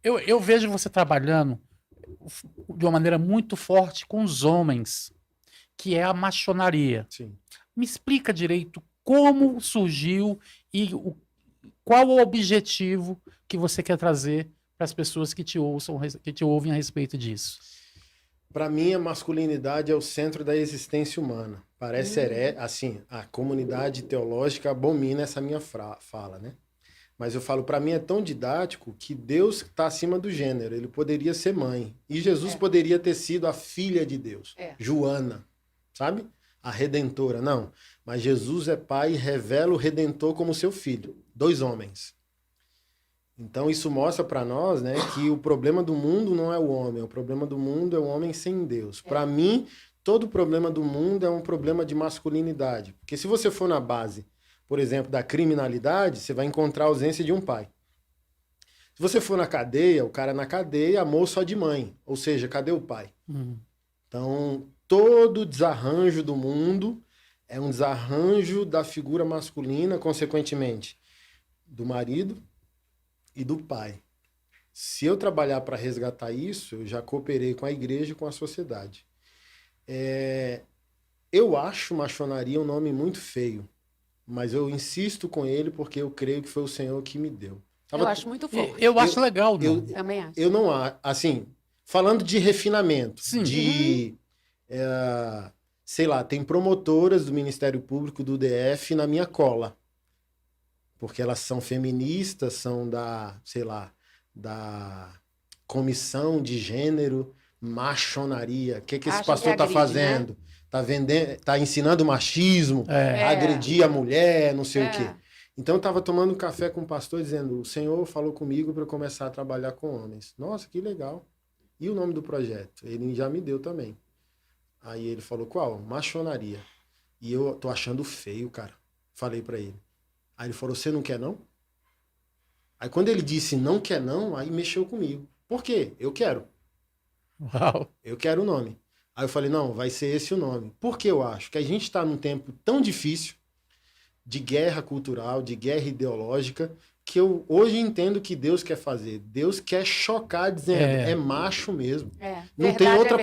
Eu vejo você trabalhando de uma maneira muito forte com os homens, que é a maçonaria. Sim. Me explica direito como surgiu e qual o objetivo que você quer trazer para as pessoas que te ouçam, que te ouvem a respeito disso. Para mim, a masculinidade é o centro da existência humana. Parece assim, a comunidade teológica abomina essa minha fala, né? Mas eu falo, para mim é tão didático que Deus está acima do gênero. Ele poderia ser mãe. E Jesus poderia ter sido a filha de Deus. Joana, sabe? A Redentora. Não. Mas Jesus é pai e revela o Redentor como seu filho. 2 homens. Então isso mostra para nós, né, que o problema do mundo não é o homem. O problema do mundo é o homem sem Deus. Para mim, todo problema do mundo é um problema de masculinidade. Porque se você for na base, por exemplo, da criminalidade, você vai encontrar a ausência de um pai. Se você for na cadeia, o cara na cadeia amou só de mãe. Ou seja, cadê o pai? Então, todo desarranjo do mundo é um desarranjo da figura masculina, consequentemente, do marido e do pai. Se eu trabalhar para resgatar isso, eu já cooperei com a igreja e com a sociedade. Eu acho maçonaria um nome muito feio. Mas eu insisto com ele porque eu creio que foi o Senhor que me deu. Eu acho muito forte. Eu acho legal, não. Também acho. Eu não acho, assim, falando de refinamento, Sim. sei lá, tem promotoras do Ministério Público do DF na minha cola. Porque elas são feministas, são sei lá, da comissão de gênero, maçonaria. O que esse pastor está fazendo? Né? Tá ensinando machismo, agredir a mulher, não sei o quê. Então eu estava tomando um café com o pastor dizendo, o Senhor falou comigo para eu começar a trabalhar com homens. Nossa, que legal. E o nome do projeto? Ele já me deu também. Aí ele falou, qual? Maçonaria. E eu tô achando feio, cara. Falei para ele. Aí ele falou, você não quer não? Aí quando ele disse não quer não, aí mexeu comigo. Por quê? Eu quero. Uau. Eu quero o nome. Aí eu falei, não, vai ser esse o nome. Por que eu acho? Que a gente está num tempo tão difícil de guerra cultural, de guerra ideológica, que eu hoje entendo que Deus quer fazer. Deus quer chocar dizendo, é macho mesmo. Não verdade tem outra...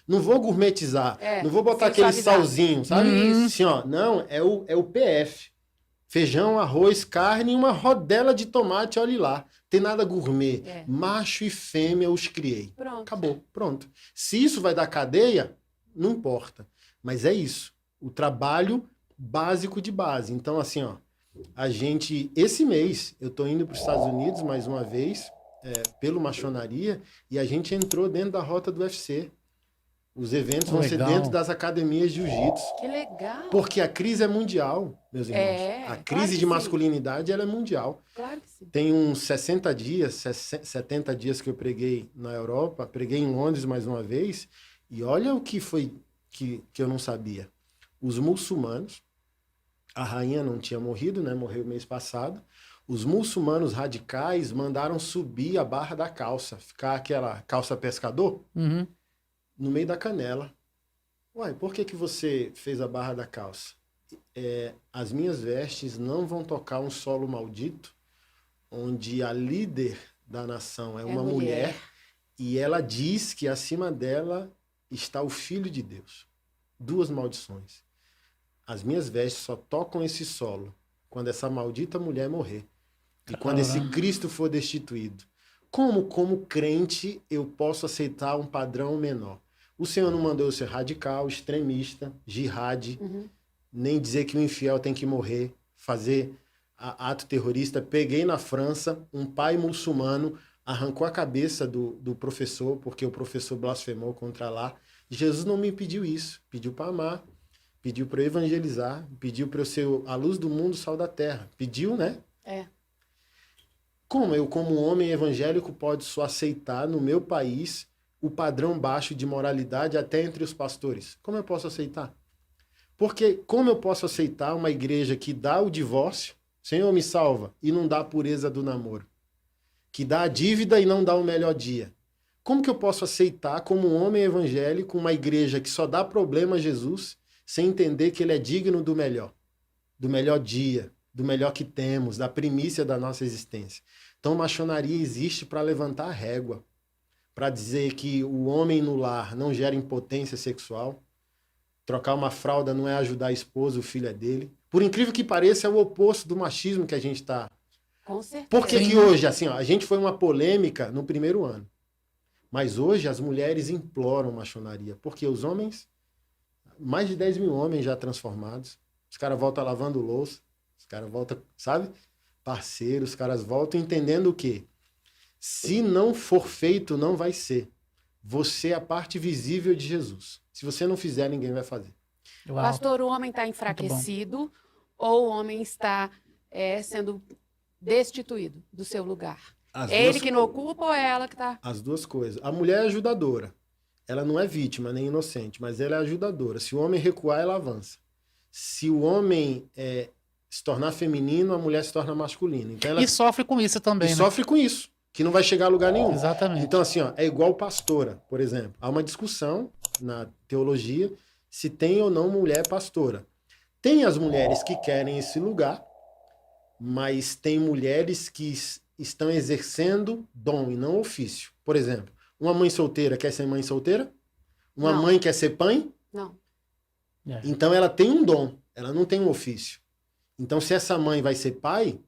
Não vou gourmetizar. Não vou botar aquele salzinho, sabe? Assim, ó, não, é o PF. Feijão, arroz, carne e uma rodela de tomate, olhe lá. Tem nada gourmet. Macho e fêmea eu os criei. Pronto. Acabou, pronto. Se isso vai dar cadeia, não importa. Mas é isso. O trabalho básico de base. Então, assim, ó, esse mês, eu tô indo para os Estados Unidos mais uma vez, pelo Maçonaria, e a gente entrou dentro da rota do UFC. Os eventos vão ser dentro das academias de jiu-jitsu. Que legal! Porque a crise é mundial, meus irmãos. A crise de masculinidade, ela é mundial. Claro que sim. Tem uns 60 dias, 70 dias que eu preguei na Europa, preguei em Londres mais uma vez, e olha o que foi que eu não sabia. Os muçulmanos, a rainha não tinha morrido, né? Morreu mês passado. Os muçulmanos radicais mandaram subir a barra da calça, ficar aquela calça pescador, no meio da canela. Uai, por que você fez a barra da calça? As minhas vestes não vão tocar um solo maldito, onde a líder da nação é uma mulher, e ela diz que acima dela está o Filho de Deus. 2 maldições. As minhas vestes só tocam esse solo quando essa maldita mulher morrer. E quando esse Cristo for destituído. Como crente, eu posso aceitar um padrão menor? O Senhor não mandou eu ser radical, extremista, jihad, nem dizer que o infiel tem que morrer, fazer ato terrorista. Peguei na França, um pai muçulmano arrancou a cabeça do professor, porque o professor blasfemou contra Allah. Jesus não me pediu isso, pediu para amar, pediu para eu evangelizar, pediu para eu ser a luz do mundo, o sal da terra. Pediu, né? Como eu, como homem evangélico, posso aceitar no meu país o padrão baixo de moralidade até entre os pastores? Como eu posso aceitar? Porque como eu posso aceitar uma igreja que dá o divórcio, Senhor me salva, e não dá a pureza do namoro? Que dá a dívida e não dá o melhor dia? Como que eu posso aceitar como um homem evangélico uma igreja que só dá problema a Jesus sem entender que ele é digno do melhor dia, do melhor que temos, da primícia da nossa existência? Então, maçonaria existe para levantar a régua, para dizer que o homem no lar não gera impotência sexual, trocar uma fralda não é ajudar a esposa, o filho é dele. Por incrível que pareça, é o oposto do machismo que a gente está. Com certeza. Por que que hoje, assim, ó, a gente foi uma polêmica no primeiro ano, mas hoje as mulheres imploram maçonaria, porque os homens, mais de 10 mil homens já transformados, os caras voltam lavando louça, os caras voltam, sabe? Parceiros, os caras voltam entendendo o quê? Se não for feito, não vai ser. Você é a parte visível de Jesus. Se você não fizer, ninguém vai fazer. Uau. Pastor, o homem está enfraquecido ou o homem está sendo destituído do seu lugar? É ele que não ocupa ou é ela que está? As duas coisas. A mulher é ajudadora. Ela não é vítima nem inocente, mas ela é ajudadora. Se o homem recuar, ela avança. Se o homem se tornar feminino, a mulher se torna masculina. Então ela... E sofre com isso também, né? sofre com isso, que não vai chegar a lugar nenhum. Exatamente. Então, assim, ó, é igual pastora, por exemplo. Há uma discussão na teologia se tem ou não mulher pastora. Tem as mulheres que querem esse lugar, mas tem mulheres que estão exercendo dom e não ofício. Por exemplo, uma mãe solteira quer ser mãe solteira? Uma mãe quer ser pai? Não. Então ela tem um dom, ela não tem um ofício. Então, se essa mãe vai ser pai,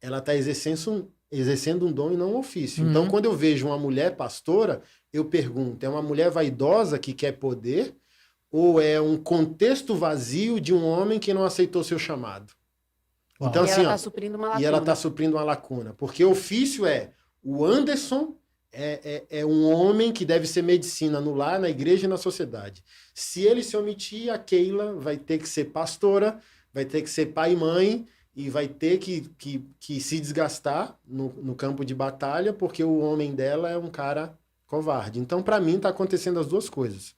ela está exercendo um dom e não um ofício. Então, quando eu vejo uma mulher pastora, eu pergunto, é uma mulher vaidosa que quer poder ou é um contexto vazio de um homem que não aceitou seu chamado? Uau. Então, E assim, ela ó, está suprindo uma lacuna. e ela está suprindo uma lacuna. Porque ofício o Anderson é um homem que deve ser medicina no lar, na igreja e na sociedade. Se ele se omitir, a Keila vai ter que ser pastora, vai ter que ser pai e mãe, e vai ter que se desgastar no campo de batalha, porque o homem dela é um cara covarde. Então, para mim, está acontecendo as duas coisas.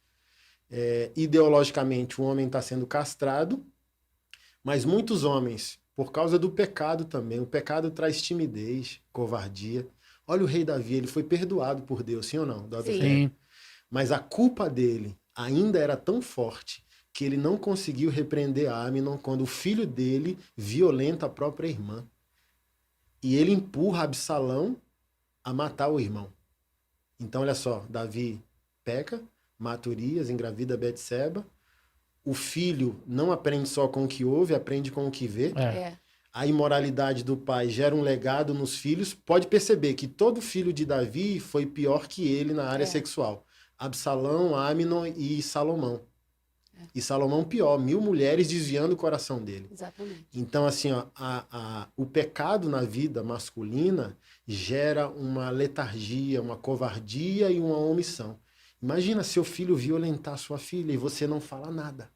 Ideologicamente, o homem está sendo castrado, mas muitos homens, por causa do pecado também, o pecado traz timidez, covardia. Olha o rei Davi, ele foi perdoado por Deus, sim ou não? Sim. Mas a culpa dele ainda era tão forte que ele não conseguiu repreender Amnon quando o filho dele violenta a própria irmã. E ele empurra Absalão a matar o irmão. Então, olha só, Davi peca, mata Urias, engravida Betseba. O filho não aprende só com o que ouve, aprende com o que vê. A imoralidade do pai gera um legado nos filhos. Pode perceber que todo filho de Davi foi pior que ele na área sexual. Absalão, Amnon e Salomão. E Salomão pior, 1000 mulheres desviando o coração dele. Exatamente. Então, assim, ó, o pecado na vida masculina gera uma letargia, uma covardia e uma omissão. Imagina seu filho violentar sua filha e você não fala nada.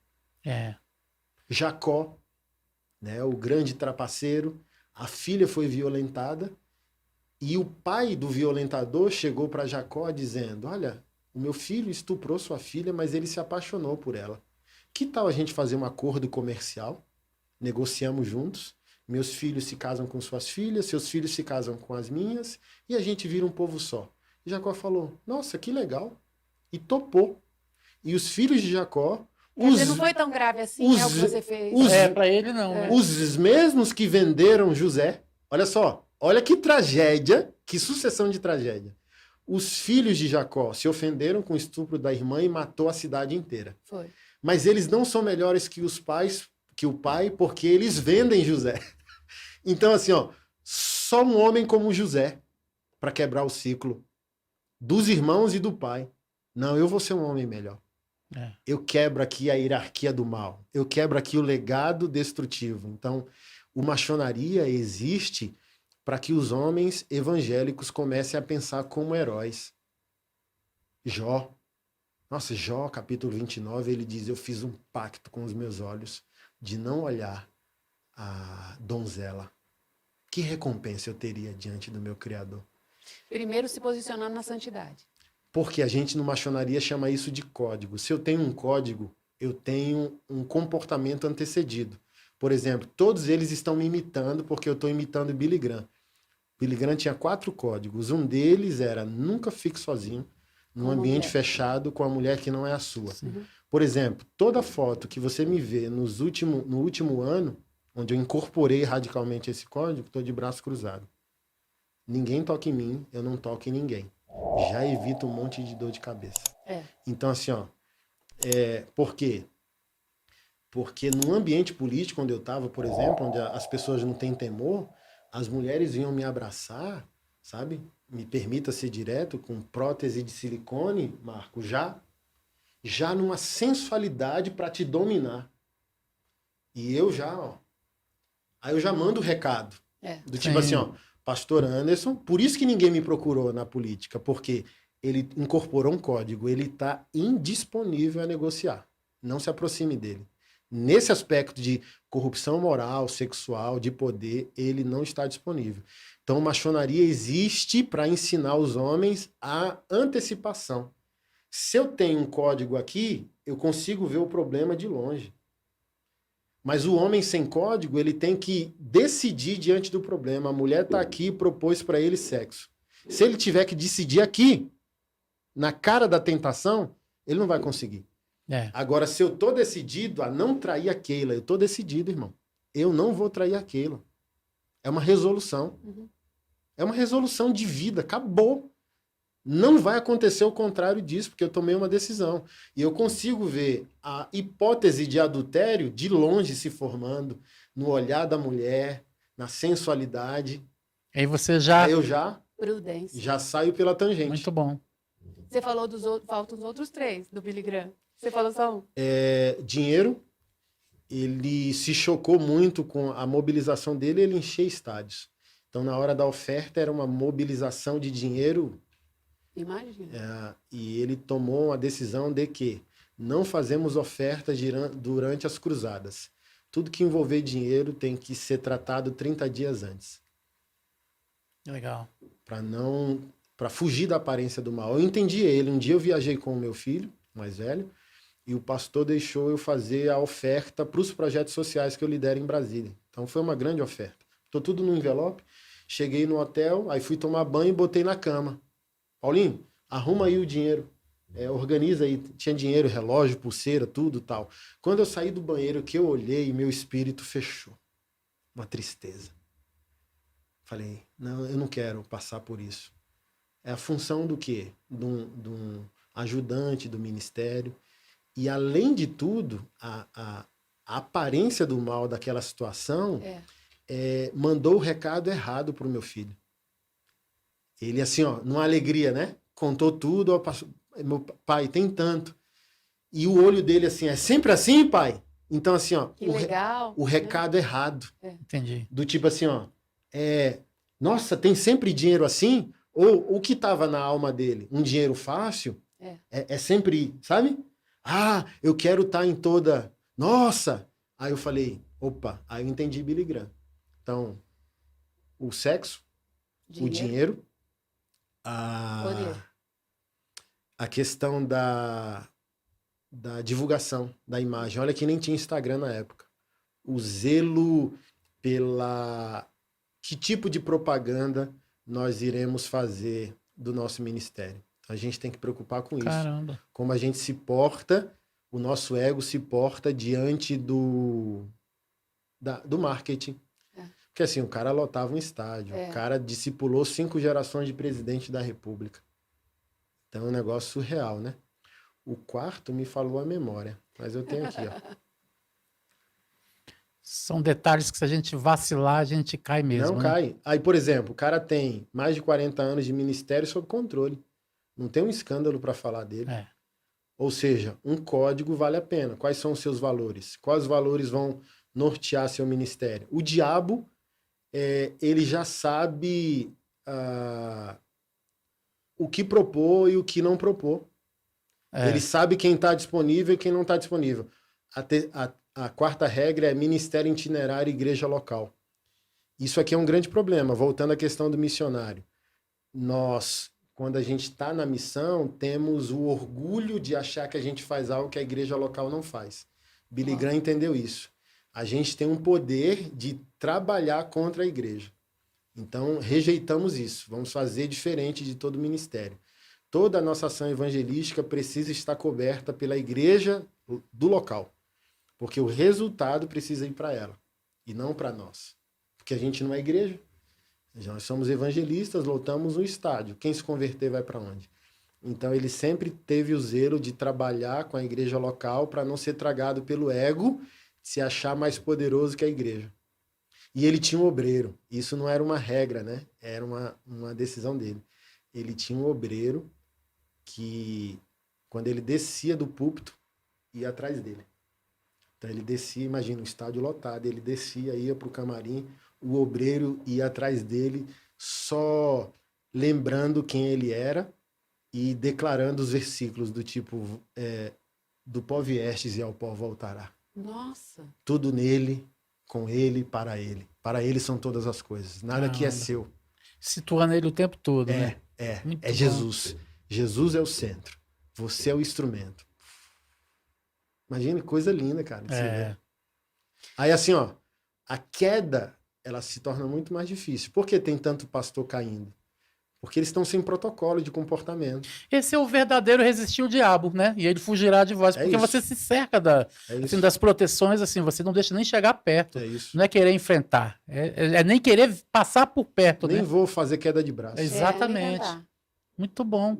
Jacó, né, o grande trapaceiro, a filha foi violentada e o pai do violentador chegou para Jacó dizendo, olha, o meu filho estuprou sua filha, mas ele se apaixonou por ela. Que tal a gente fazer um acordo comercial? Negociamos juntos. Meus filhos se casam com suas filhas, seus filhos se casam com as minhas, e a gente vira um povo só. E Jacó falou, nossa, que legal. E topou. E os filhos de Jacó... Não foi tão grave assim, o que você fez. Para ele não. Né? Os mesmos que venderam José, olha só, olha que tragédia, que sucessão de tragédia. Os filhos de Jacó se ofenderam com o estupro da irmã e matou a cidade inteira. Foi. Mas eles não são melhores que o pai, porque eles vendem José. Então, assim, ó, só um homem como José para quebrar o ciclo dos irmãos e do pai. Não, eu vou ser um homem melhor. Eu quebro aqui a hierarquia do mal. Eu quebro aqui o legado destrutivo. Então, o maçonaria existe para que os homens evangélicos comecem a pensar como heróis. Jó. Nossa, Jó, capítulo 29, ele diz, eu fiz um pacto com os meus olhos de não olhar a donzela. Que recompensa eu teria diante do meu Criador? Primeiro se posicionando na santidade. Porque a gente no maçonaria chama isso de código. Se eu tenho um código, eu tenho um comportamento antecedido. Por exemplo, todos eles estão me imitando porque eu estou imitando Billy Graham. Billy Graham tinha 4 códigos. Um deles era nunca fique sozinho num ambiente fechado com a mulher que não é a sua. Uhum. Por exemplo, toda foto que você me vê no último ano, onde eu incorporei radicalmente esse código, estou de braço cruzado. ninguém toca em mim, eu não toco em ninguém. Já evito um monte de dor de cabeça. Então, assim, ó, por quê? Porque no ambiente político onde eu estava, por exemplo, onde as pessoas não têm temor, as mulheres vinham me abraçar, sabe? Me permita ser direto, com prótese de silicone, Marco, já numa sensualidade para te dominar. E eu já, ó. Aí eu já mando o recado. Do tipo assim, ó, Pastor Anderson, por isso que ninguém me procurou na política, porque ele incorporou um código, ele está indisponível a negociar. Não se aproxime dele. Nesse aspecto de corrupção moral, sexual, de poder, ele não está disponível. Então, maçonaria existe para ensinar os homens a antecipação. Se eu tenho um código aqui, eu consigo ver o problema de longe. Mas o homem sem código, ele tem que decidir diante do problema. A mulher está aqui e propôs para ele sexo. Se ele tiver que decidir aqui, na cara da tentação, ele não vai conseguir. Agora, se eu tô decidido a não trair a Keila, eu tô decidido, irmão. Eu não vou trair a Keila. É uma resolução. É uma resolução de vida. Acabou. Não vai acontecer o contrário disso, porque eu tomei uma decisão. E eu consigo ver a hipótese de adultério de longe se formando, no olhar da mulher, na sensualidade. Aí você já... Aí eu já Prudência. saio pela tangente. Muito bom. Você falou dos outros, faltam os outros 3 do Billy Graham. Você falou só um. Dinheiro. Ele se chocou muito com a mobilização dele, ele enchia estádios. Então, na hora da oferta, era uma mobilização de dinheiro. Imagina. E ele tomou uma decisão de que não fazemos ofertas durante as cruzadas. Tudo que envolver dinheiro tem que ser tratado 30 dias antes. Legal. Para fugir da aparência do mal. Eu entendi ele. Um dia eu viajei com o meu filho, mais velho, e o pastor deixou eu fazer a oferta para os projetos sociais que eu lidero em Brasília. Então foi uma grande oferta. Estou tudo no envelope. Cheguei no hotel, aí fui tomar banho e botei na cama. Paulinho, arruma aí o dinheiro. Organiza aí. Tinha dinheiro, relógio, pulseira, tudo tal. Quando eu saí do banheiro, que eu olhei, meu espírito fechou. Uma tristeza. Falei, não, eu não quero passar por isso. É a função do quê? De um ajudante do ministério. E, além de tudo, a aparência do mal daquela situação mandou o recado errado para o meu filho. Ele, assim, ó, numa alegria, né? Contou tudo. Ó, meu pai, tem tanto. E o olho dele, assim, é sempre assim, pai? Então, assim, ó, o recado errado. Entendi. Do tipo assim, ó, nossa, tem sempre dinheiro assim? Ou o que estava na alma dele? Um dinheiro fácil? É sempre, sabe? Ah, eu quero estar em toda... Nossa! Aí eu falei, opa, aí eu entendi Billy Graham. Então, o sexo, o dinheiro, a questão da divulgação da imagem. Olha que nem tinha Instagram na época. O zelo pela... Que tipo de propaganda nós iremos fazer do nosso ministério? A gente tem que preocupar com isso. Caramba. Como a gente se porta, o nosso ego se porta diante do marketing. Porque assim, o cara lotava um estádio, o cara discipulou 5 gerações de presidente da República. Então é um negócio surreal, né? O quarto me falou a memória, mas eu tenho aqui, ó. São detalhes que, se a gente vacilar, a gente cai mesmo. Não cai. Aí, por exemplo, o cara tem mais de 40 anos de ministério sob controle. Não tem um escândalo para falar dele. Ou seja, um código vale a pena. Quais são os seus valores? Quais valores vão nortear seu ministério? O diabo, ele já sabe o que propor e o que não propor. Ele sabe quem está disponível e quem não está disponível. A quarta regra é ministério itinerário e igreja local. Isso aqui é um grande problema. Voltando à questão do missionário. Nós, quando a gente está na missão, temos o orgulho de achar que a gente faz algo que a igreja local não faz. Billy Graham entendeu isso. A gente tem um poder de trabalhar contra a igreja. Então, rejeitamos isso. Vamos fazer diferente de todo o ministério. Toda a nossa ação evangelística precisa estar coberta pela igreja do local. Porque o resultado precisa ir para ela e não para nós. Porque a gente não é igreja. Nós somos evangelistas, lotamos um estádio. Quem se converter vai para onde? Então ele sempre teve o zelo de trabalhar com a igreja local para não ser tragado pelo ego, se achar mais poderoso que a igreja. E ele tinha um obreiro. Isso não era uma regra, né? Era uma decisão dele. Ele tinha um obreiro que, quando ele descia do púlpito, ia atrás dele. Então ele descia, imagina, um estádio lotado, ele descia, ia para o camarim, o obreiro ia atrás dele, só lembrando quem ele era e declarando os versículos do tipo, do pó viestes e ao pó voltará. Nossa. Tudo nele, com ele, para ele. Para ele são todas as coisas. Nada que é seu. Situando ele o tempo todo, né? É bom. Jesus. Jesus é o centro. Você é o instrumento. Imagina, coisa linda, cara. De se ver. Aí assim, ó, a queda, ela se torna muito mais difícil. Por que tem tanto pastor caindo? Porque eles estão sem protocolo de comportamento. Esse é o verdadeiro resistir ao diabo, né? E ele fugirá de vós, porque isso. você se cerca assim, das proteções, assim, você não deixa nem chegar perto. É isso. Não é querer enfrentar, é nem querer passar por perto, Nem né? vou fazer queda de braço. Exatamente. nem tentar. Muito bom.